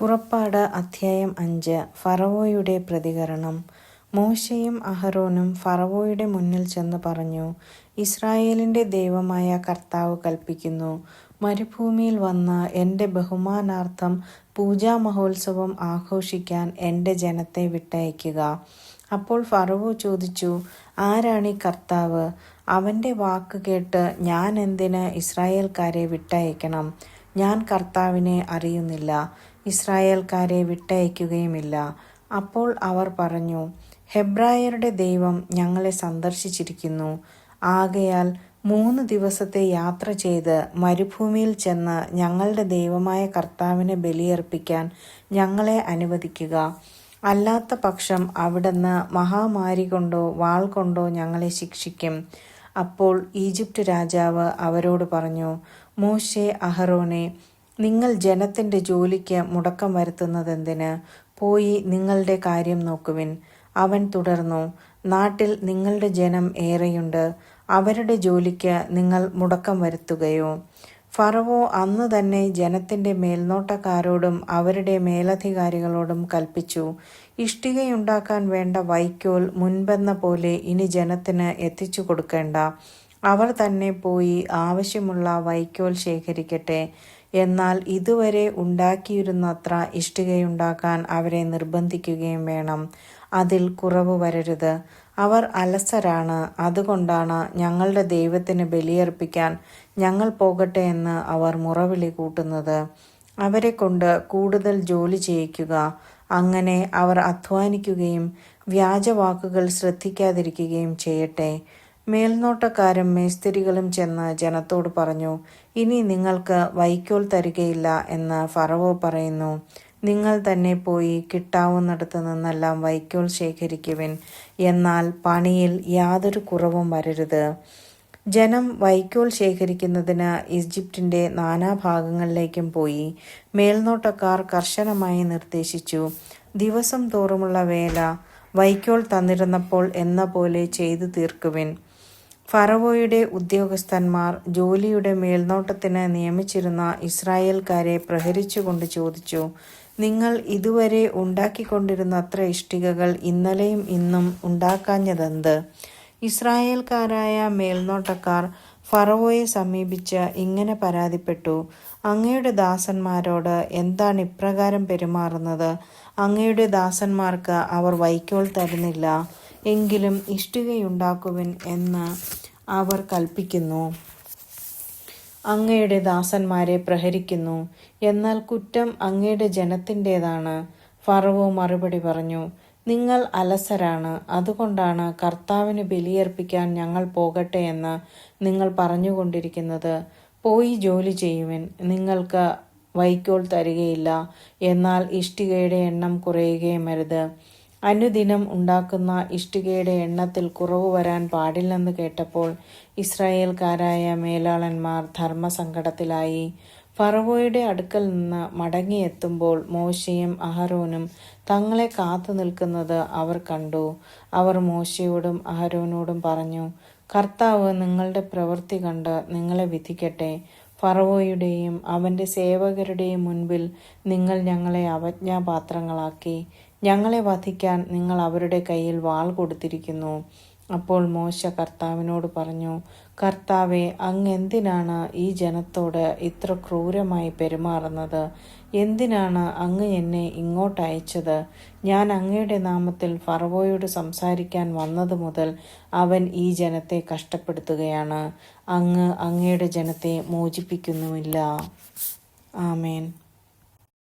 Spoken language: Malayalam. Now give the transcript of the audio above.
പുറപ്പാട് അധ്യായം 5. ഫറവോയുടെ പ്രതികരണം. മോശെയും അഹരോനും ഫറവോയുടെ മുന്നിൽ ചെന്ന് പറഞ്ഞു, ഇസ്രായേലിൻ്റെ ദൈവമായ കർത്താവ് കൽപ്പിക്കുന്നു, മരുഭൂമിയിൽ വന്ന് എൻ്റെ ബഹുമാനാർത്ഥം പൂജാമഹോത്സവം ആഘോഷിക്കാൻ എൻ്റെ ജനത്തെ വിട്ടയക്കുക. അപ്പോൾ ഫറവോ ചോദിച്ചു, ആരാണീ കർത്താവ്? അവൻ്റെ വാക്ക് കേട്ട് ഞാൻ എന്തിന് ഇസ്രായേൽക്കാരെ വിട്ടയക്കണം? ഞാൻ കർത്താവിനെ അറിയുന്നില്ല, ഇസ്രായേൽക്കാരെ വിട്ടയക്കുകയുമില്ല. അപ്പോൾ അവർ പറഞ്ഞു, ഹെബ്രായരുടെ ദൈവം ഞങ്ങളെ സന്ദർശിച്ചിരിക്കുന്നു. ആകയാൽ 3 ദിവസത്തെ യാത്ര ചെയ്ത് മരുഭൂമിയിൽ ചെന്ന് ഞങ്ങളുടെ ദൈവമായ കർത്താവിനെ ബലിയർപ്പിക്കാൻ ഞങ്ങളെ അനുവദിക്കുക. അല്ലാത്ത പക്ഷം അവിടുന്ന് മഹാമാരി കൊണ്ടോ വാൾ കൊണ്ടോ ഞങ്ങളെ ശിക്ഷിക്കും. അപ്പോൾ ഈജിപ്റ്റ് രാജാവ് അവരോട് പറഞ്ഞു, മോശെ, അഹരോനെ, നിങ്ങൾ ജനത്തിൻ്റെ ജോലിക്ക് മുടക്കം വരുത്തുന്നതെന്തിന്? പോയി നിങ്ങളുടെ കാര്യം നോക്കുവിൻ. അവൻ തുടർന്നു, നാട്ടിൽ നിങ്ങളുടെ ജനം ഏറെയുണ്ട്, അവരുടെ ജോലിക്ക് നിങ്ങൾ മുടക്കം വരുത്തുകയോ? ഫറവോ അന്ന് തന്നെ ജനത്തിൻ്റെ മേൽനോട്ടക്കാരോടും അവരുടെ മേലധികാരികളോടും കൽപ്പിച്ചു, ഇഷ്ടികയുണ്ടാക്കാൻ വേണ്ട വൈക്കോൽ മുൻപെന്ന പോലെ ഇനി ജനത്തിന് എത്തിച്ചു കൊടുക്കേണ്ട. അവർ തന്നെ പോയി ആവശ്യമുള്ള വൈക്കോൽ ശേഖരിക്കട്ടെ. എന്നാൽ ഇതുവരെ ഉണ്ടാക്കിയിരുന്നത്ര ഇഷ്ടികയുണ്ടാക്കാൻ അവരെ നിർബന്ധിക്കുകയും വേണം. അതിൽ കുറവ് വരരുത്. അവർ അലസരാണ്, അതുകൊണ്ടാണ് ഞങ്ങളുടെ ദൈവത്തിന് ബലിയർപ്പിക്കാൻ ഞങ്ങൾ പോകട്ടെ എന്ന് അവർ മുറവിളി കൂട്ടുന്നത്. അവരെ കൊണ്ട് കൂടുതൽ ജോലി ചെയ്യിക്കുക. അങ്ങനെ അവർ അധ്വാനിക്കുകയും വ്യാജവാക്കുകൾ ശ്രദ്ധിക്കാതിരിക്കുകയും ചെയ്യട്ടെ. മേൽനോട്ടക്കാരും മേസ്തിരികളും ചെന്ന് ജനത്തോട് പറഞ്ഞു, ഇനി നിങ്ങൾക്ക് വൈക്കോൽ തരികയില്ല എന്ന് ഫറവോ പറയുന്നു. നിങ്ങൾ തന്നെ പോയി കിട്ടാവുന്നിടത്ത് നിന്നെല്ലാം വൈക്കോൽ ശേഖരിക്കുവിൻ. എന്നാൽ പണിയിൽ യാതൊരു കുറവും വരരുത്. ജനം വൈക്കോൽ ശേഖരിക്കുന്നതിന് ഈജിപ്തിൻ്റെ നാനാഭാഗങ്ങളിലേക്കും പോയി. മേൽനോട്ടക്കാർ കർശനമായി നിർദ്ദേശിച്ചു, ദിവസം തോറുമുള്ള വേല വൈക്കോൽ തന്നിരുന്നപ്പോൾ എന്ന പോലെ ചെയ്തു തീർക്കുവിൻ. ഫറവോയുടെ ഉദ്യോഗസ്ഥന്മാർ ജോലിയുടെ മേൽനോട്ടത്തിന് നിയമിച്ചിരുന്ന ഇസ്രായേൽക്കാരെ പ്രഹരിച്ചുകൊണ്ട് ചോദിച്ചു, നിങ്ങൾ ഇതുവരെ ഉണ്ടാക്കിക്കൊണ്ടിരുന്നത്ര ഇഷ്ടികകൾ ഇന്നലെയും ഇന്നും ഉണ്ടാക്കാഞ്ഞതെന്ത്? ഇസ്രായേൽക്കാരായ മേൽനോട്ടക്കാർ ഫറവോയെ സമീപിച്ച് ഇങ്ങനെ പരാതിപ്പെട്ടു, അങ്ങയുടെ ദാസന്മാരോട് എന്താണ് ഇപ്രകാരം പെരുമാറുന്നത്? അങ്ങയുടെ ദാസന്മാർക്ക് അവർ വൈക്കോൽ തരുന്നില്ല, എങ്കിലും ഇഷ്ടികയുണ്ടാക്കുവിൻ എന്ന് അവർ കൽപ്പിക്കുന്നു. അങ്ങയുടെ ദാസന്മാരെ പ്രഹരിക്കുന്നു. എന്നാൽ കുറ്റം അങ്ങയുടെ ജനത്തിൻ്റെതാണ്. ഫറവോ മറുപടി പറഞ്ഞു, നിങ്ങൾ അലസരാണ്, അതുകൊണ്ടാണ് കർത്താവിന് ബലിയർപ്പിക്കാൻ ഞങ്ങൾ പോകട്ടെ എന്ന് നിങ്ങൾ പറഞ്ഞുകൊണ്ടിരിക്കുന്നത്. പോയി ജോലി ചെയ്യുവിൻ. നിങ്ങൾക്ക് വൈക്കോൽ തരികയില്ല, എന്നാൽ ഇഷ്ടികയുടെ എണ്ണം കുറയുകയും അരുത്. അനുദിനം ഉണ്ടാക്കുന്ന ഇഷ്ടികയുടെ എണ്ണത്തിൽ കുറവ് വരാൻ പാടില്ലെന്ന് കേട്ടപ്പോൾ ഇസ്രായേൽക്കാരായ മേലാളന്മാർ ധർമ്മസങ്കടത്തിലായി. ഫറവോയുടെ അടുക്കൽ നിന്ന് മടങ്ങിയെത്തുമ്പോൾ മോശെയും അഹരോനും തങ്ങളെ കാത്തു നിൽക്കുന്നത് അവർ കണ്ടു. അവർ മോശയോടും അഹരോനോടും പറഞ്ഞു, കർത്താവ് നിങ്ങളുടെ പ്രവൃത്തി കണ്ട് നിങ്ങളെ വിധിക്കട്ടെ. ഫറവോയുടെയും അവൻ്റെ സേവകരുടെയും മുൻപിൽ നിങ്ങൾ ഞങ്ങളെ അവജ്ഞാപാത്രങ്ങളാക്കി. ഞങ്ങളെ വധിക്കാൻ നിങ്ങൾ അവരുടെ കയ്യിൽ വാൾ കൊടുത്തിരിക്കുന്നു. അപ്പോൾ മോശ കർത്താവിനോട് പറഞ്ഞു, കർത്താവേ, അങ്ങ് എന്തിനാണ് ഈ ജനത്തോട് ഇത്ര ക്രൂരമായി പെരുമാറുന്നത്? എന്തിനാണ് അങ്ങ് എന്നെ ഇങ്ങോട്ട് അയച്ചത്? ഞാൻ അങ്ങയുടെ നാമത്തിൽ ഫറവോയോട് സംസാരിക്കാൻ വന്നത് മുതൽ അവൻ ഈ ജനത്തെ കഷ്ടപ്പെടുത്തുകയാണ്. അങ്ങ് അങ്ങയുടെ ജനത്തെ മോചിപ്പിക്കുന്നുമില്ല. ആമേൻ.